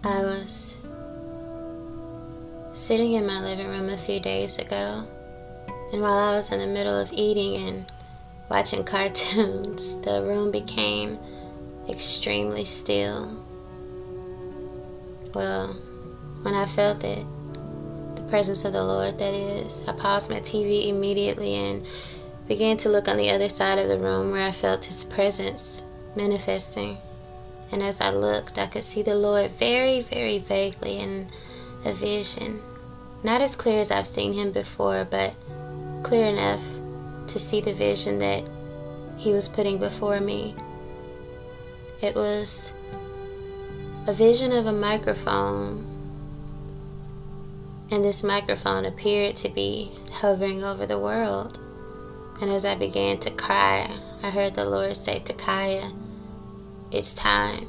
I was sitting in my living room a few days ago, and while I was in the middle of eating and watching cartoons, the room became extremely still. Well, when I felt it, the presence of the Lord, that is, I paused my TV immediately and began to look on the other side of the room where I felt His presence manifesting. And as I looked, I could see the Lord very, very vaguely in a vision. Not as clear as I've seen Him before, but clear enough to see the vision that He was putting before me. It was a vision of a microphone, and this microphone appeared to be hovering over the world. And as I began to cry, I heard the Lord say, "Takyah, it's time."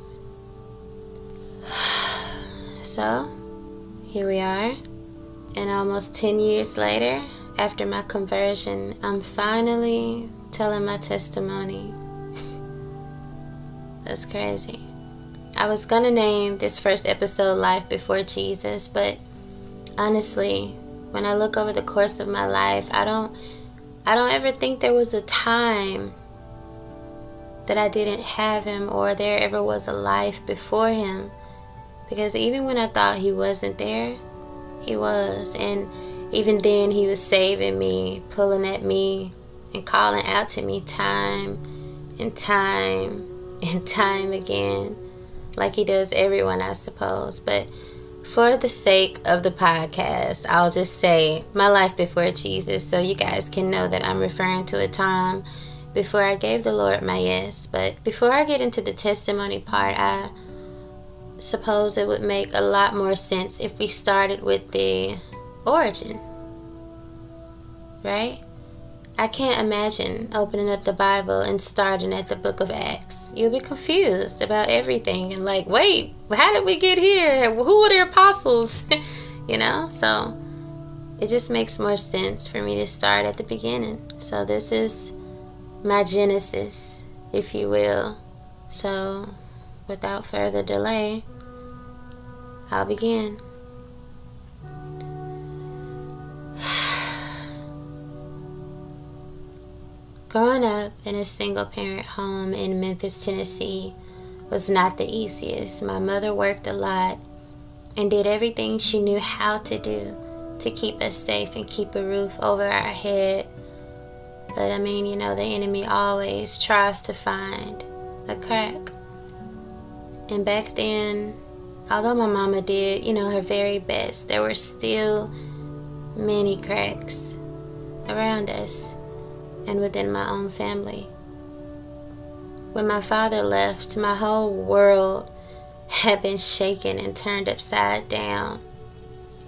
So, here we are, and almost 10 years later, after my conversion, I'm finally telling my testimony. That's crazy. I was gonna name this first episode Life Before Jesus, but honestly, when I look over the course of my life, I don't ever think there was a time that I didn't have Him, or there ever was a life before Him. Because even when I thought He wasn't there, He was. And even then, He was saving me, pulling at me, and calling out to me time and time and time again, like He does everyone, I suppose. But for the sake of the podcast, I'll just say my life before Jesus, so you guys can know that I'm referring to a time before I gave the Lord my yes. But before I get into the testimony part, I suppose it would make a lot more sense if we started with the origin, right? I can't imagine opening up the Bible and starting at the book of Acts. You'll be confused about everything and like, wait, how did we get here? Who were the apostles? You know? So it just makes more sense for me to start at the beginning. So this is my Genesis, if you will. So without further delay, I'll begin. Growing up in a single-parent home in Memphis, Tennessee was not the easiest. My mother worked a lot and did everything she knew how to do to keep us safe and keep a roof over our head. But I mean, you know, the enemy always tries to find a crack. And back then, although my mama did, you know, her very best, there were still many cracks around us and within my own family. When my father left, my whole world had been shaken and turned upside down.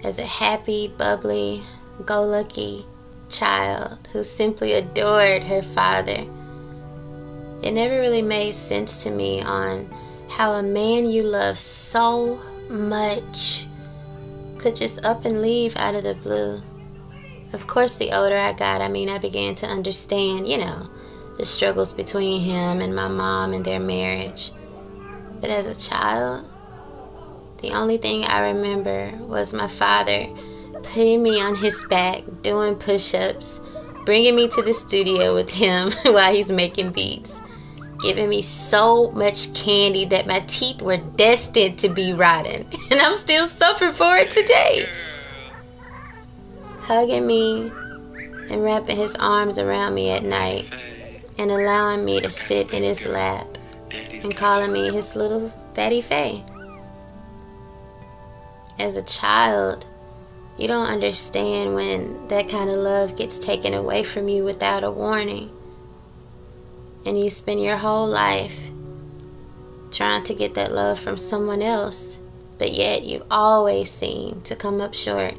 As a happy, bubbly, go-lucky child who simply adored her father, it never really made sense to me on how a man you love so much could just up and leave out of the blue. Of course, the older I got, I began to understand, you know, the struggles between him and my mom and their marriage. But as a child, the only thing I remember was my father putting me on his back, doing push-ups, bringing me to the studio with him while he's making beats, giving me so much candy that my teeth were destined to be rotten, and I'm still suffering for it today. Hugging me and wrapping his arms around me at night and allowing me to sit in his lap and calling me his little fatty fae. As a child, you don't understand when that kind of love gets taken away from you without a warning. And you spend your whole life trying to get that love from someone else, but yet you always seem to come up short.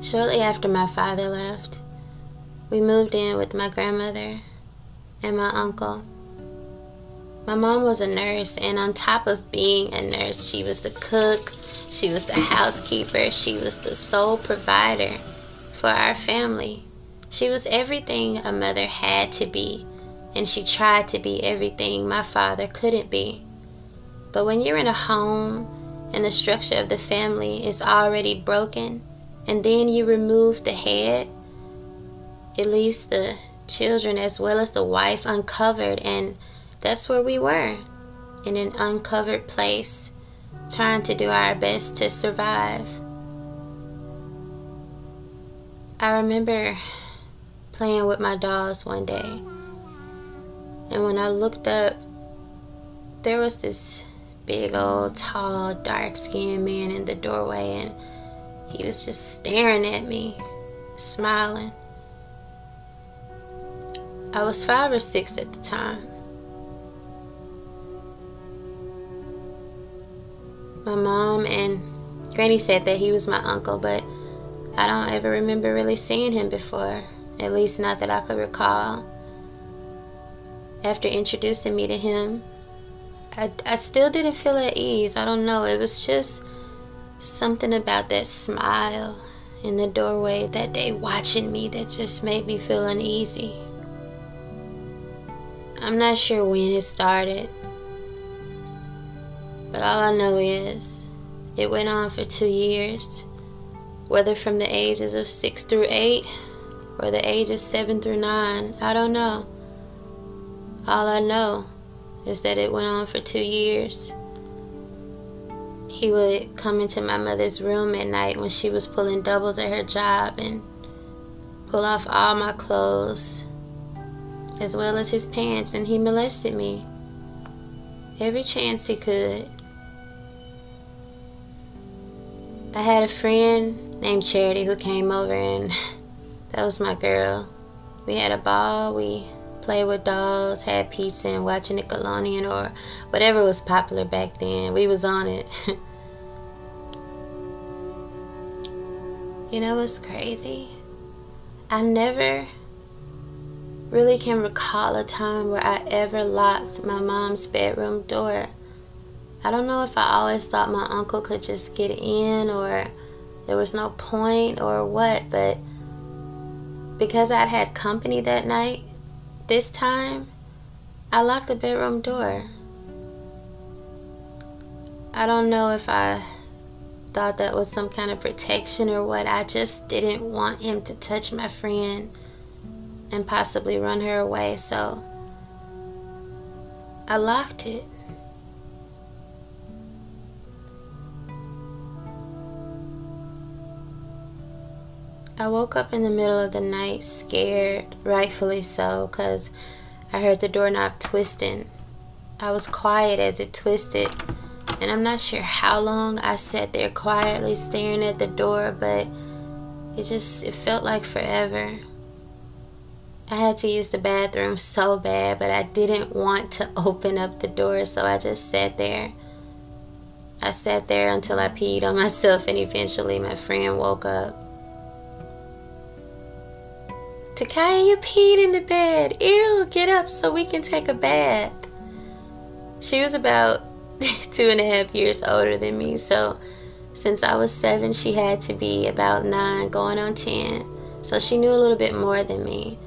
Shortly after my father left, we moved in with my grandmother and my uncle. My mom was a nurse, and on top of being a nurse, she was the cook, she was the housekeeper, she was the sole provider for our family. She was everything a mother had to be and she tried to be everything my father couldn't be. But when you're in a home and the structure of the family is already broken, and then you remove the head, it leaves the children as well as the wife uncovered, and that's where we were, in an uncovered place, trying to do our best to survive. I remember playing with my dolls one day, and when I looked up, there was this big old tall dark-skinned man in the doorway, and he was just staring at me, smiling. I was 5 or 6 at the time. My mom and Granny said that he was my uncle, but I don't ever remember really seeing him before, at least not that I could recall. After introducing me to him, I still didn't feel at ease. I don't know, it was just something about that smile in the doorway that day watching me that just made me feel uneasy. I'm not sure when it started, but all I know is it went on for 2 years, whether from the ages of 6 through 8 or the ages 7 through 9, I don't know. All I know is that it went on for 2 years. He would come into my mother's room at night when she was pulling doubles at her job and pull off all my clothes as well as his pants, and he molested me every chance he could. I had a friend named Charity who came over, and that was my girl. We had a ball, we played with dolls, had pizza, and watched Nickelodeon or whatever was popular back then. We was on it. You know what's crazy? I never really can recall a time where I ever locked my mom's bedroom door. I don't know if I always thought my uncle could just get in, or there was no point, or what, but because I'd had company that night, this time, I locked the bedroom door. I don't know if I thought that was some kind of protection or what. I just didn't want him to touch my friend and possibly run her away, so I locked it. I woke up in the middle of the night scared, rightfully so, because I heard the doorknob twisting. I was quiet as it twisted, and I'm not sure how long I sat there quietly staring at the door, but it felt like forever. I had to use the bathroom so bad, but I didn't want to open up the door, so I just sat there. I sat there until I peed on myself, and eventually my friend woke up. Takyah, you peed in the bed. Ew, get up so we can take a bath. She was about 2.5 years older than me, so since I was 7, she had to be about 9 going on 10. So she knew a little bit more than me.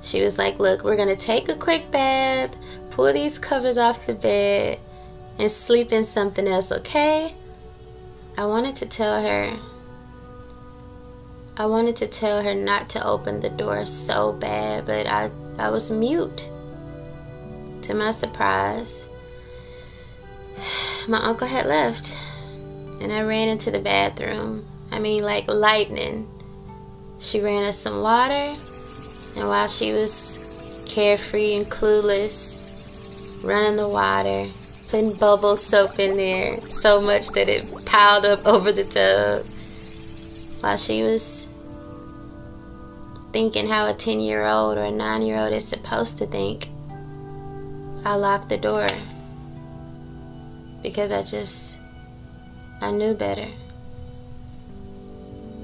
She was like, look, we're going to take a quick bath, pull these covers off the bed, and sleep in something else, okay? I wanted to tell her not to open the door so bad, but I was mute. To my surprise, my uncle had left, and I ran into the bathroom. I mean, like lightning. She ran us some water, and while she was carefree and clueless, running the water, putting bubble soap in there so much that it piled up over the tub, while she was thinking how a 10-year-old or a 9-year-old is supposed to think, I locked the door because I knew better.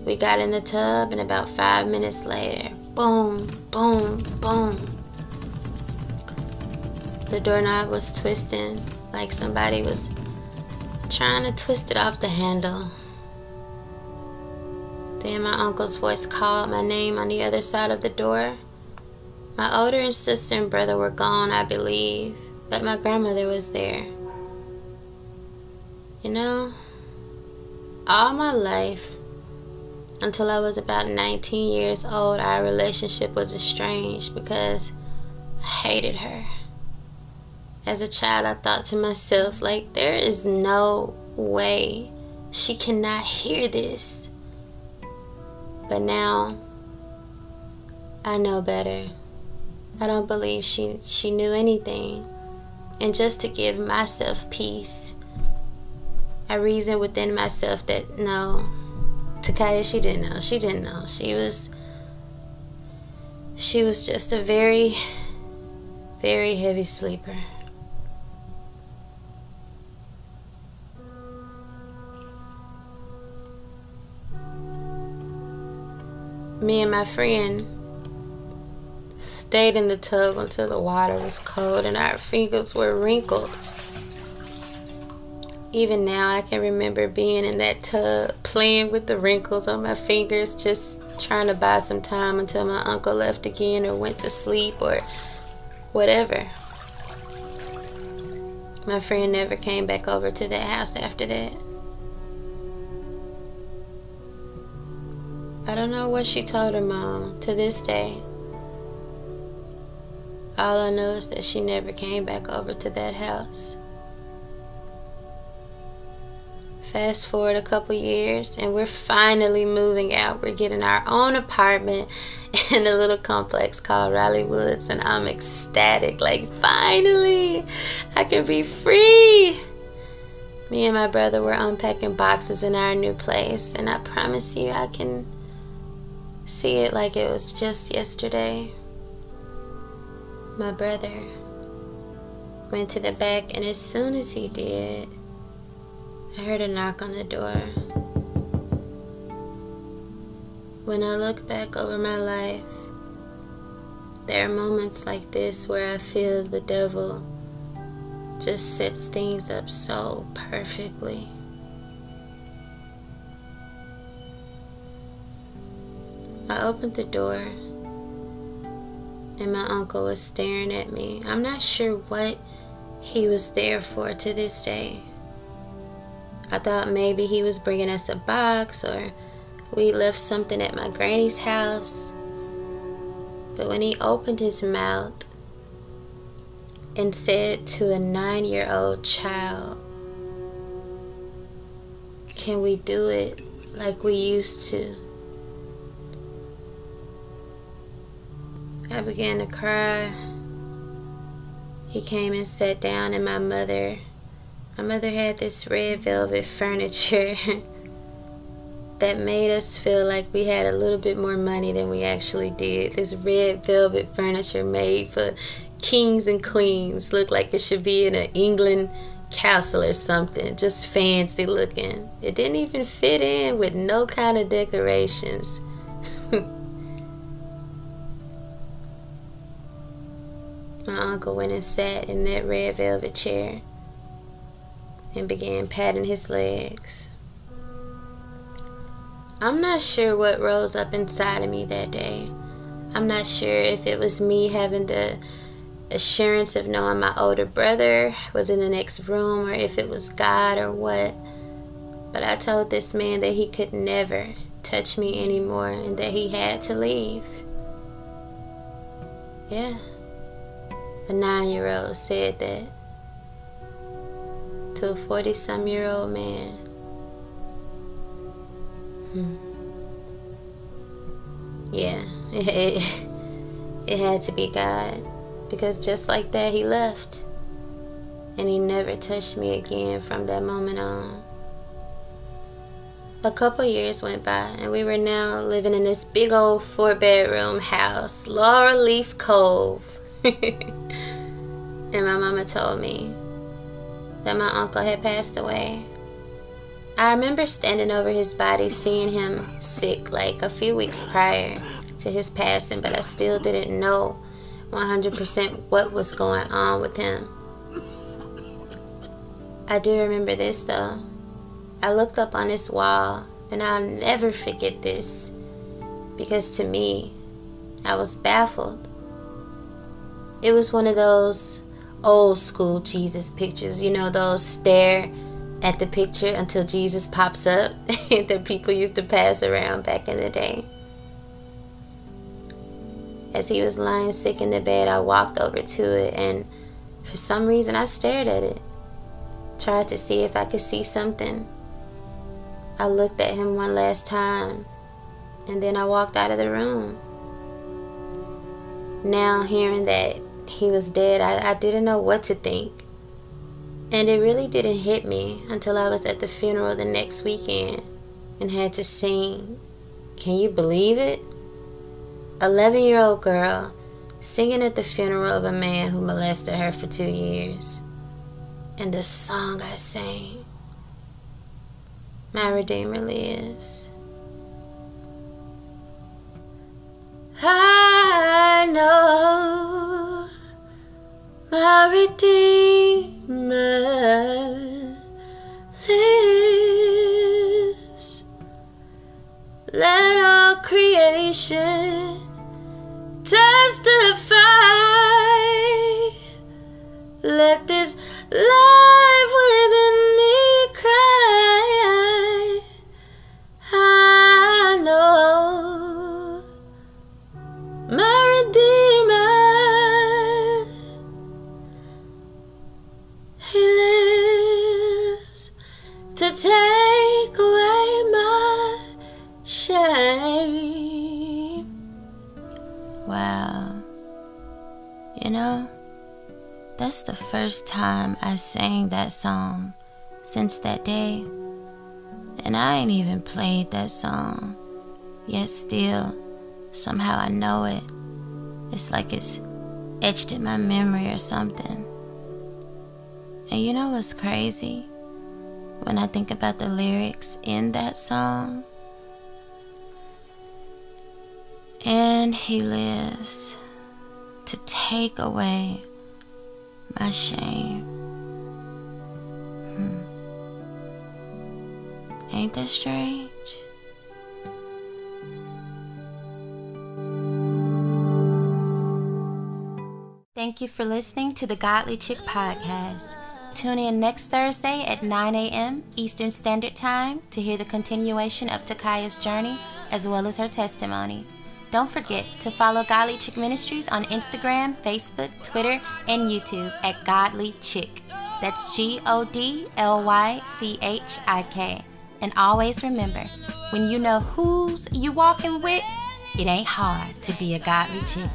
We got in the tub, and about 5 minutes later, boom, boom, boom, the doorknob was twisting like somebody was trying to twist it off the handle. Then my uncle's voice called my name on the other side of the door, My older sister and brother were gone, I believe, but my grandmother was there. You know, all my life, until I was about 19 years old, our relationship was estranged because I hated her. As a child, I thought to myself, like, there is no way she cannot hear this. But now, I know better. I don't believe she knew anything. And just to give myself peace, I reasoned within myself that no, Takyah, she didn't know. She didn't know. She was just a very, very heavy sleeper. Me and my friend stayed in the tub until the water was cold and our fingers were wrinkled. Even now, I can remember being in that tub, playing with the wrinkles on my fingers, just trying to buy some time until my uncle left again or went to sleep or whatever. My friend never came back over to that house after that. I don't know what she told her mom to this day. All I know is that she never came back over to that house. Fast forward a couple years and we're finally moving out. We're getting our own apartment in a little complex called Raleigh Woods, and I'm ecstatic. Like, finally, I can be free. Me and my brother were unpacking boxes in our new place, and I promise you I can see it like it was just yesterday. My brother went to the back, and as soon as he did, I heard a knock on the door. When I look back over my life, there are moments like this where I feel the devil just sets things up so perfectly. I opened the door and my uncle was staring at me. I'm not sure what he was there for to this day. I thought maybe he was bringing us a box or we left something at my granny's house. But when he opened his mouth and said to a 9-year-old child, "Can we do it like we used to?" I began to cry. He came and sat down, and my mother had this red velvet furniture that made us feel like we had a little bit more money than we actually did. This red velvet furniture made for kings and queens. Looked like it should be in an England castle or something. Just fancy looking. It didn't even fit in with no kind of decorations. My uncle went and sat in that red velvet chair and began patting his legs. I'm not sure what rose up inside of me that day. I'm not sure if it was me having the assurance of knowing my older brother was in the next room, or if it was God or what. But I told this man that he could never touch me anymore and that he had to leave. Yeah. A 9-year-old said that to a 40-some-year-old man. Yeah, it had to be God, because just like that he left, and he never touched me again from that moment on. A couple years went by, and we were now living in this big old 4-bedroom house, Laurel Leaf Cove. And my mama told me that my uncle had passed away. I remember standing over his body, seeing him sick like a few weeks prior to his passing, but I still didn't know 100% what was going on with him. I do remember this though. I looked up on this wall, and I'll never forget this, because to me, I was baffled. It was one of those old school Jesus pictures, you know, those stare at the picture until Jesus pops up that people used to pass around back in the day. As he was lying sick in the bed, I walked over to it, and for some reason I stared at it. Tried to see if I could see something. I looked at him one last time, and then I walked out of the room. Now, hearing that he was dead, I didn't know what to think. And it really didn't hit me until I was at the funeral the next weekend and had to sing. Can you believe it? 11-year-old girl singing at the funeral of a man who molested her for 2 years. And the song I sang, My Redeemer Lives. I know my Redeemer lives. Let all creation testify. Let this life within me cry. I know my Redeemer, He lives to take away my shame. Wow, you know, that's the first time I sang that song since that day. And I ain't even played that song, yet still, somehow I know it. It's like it's etched in my memory or something. And you know what's crazy? When I think about the lyrics in that song, and He lives to take away my shame. Ain't that strange? Thank you for listening to the Godly Chick podcast. Tune in next Thursday at 9 a.m. Eastern Standard Time to hear the continuation of Takyah's journey as well as her testimony. Don't forget to follow Godly Chick Ministries on Instagram, Facebook, Twitter, and YouTube at Godly Chick. That's GODLYCHIK. And always remember, when you know who's you walking with, it ain't hard to be a godly chick.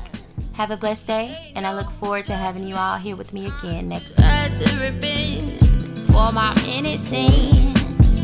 Have a blessed day, and I look forward to having you all here with me again next week. Try to repent for my innocence.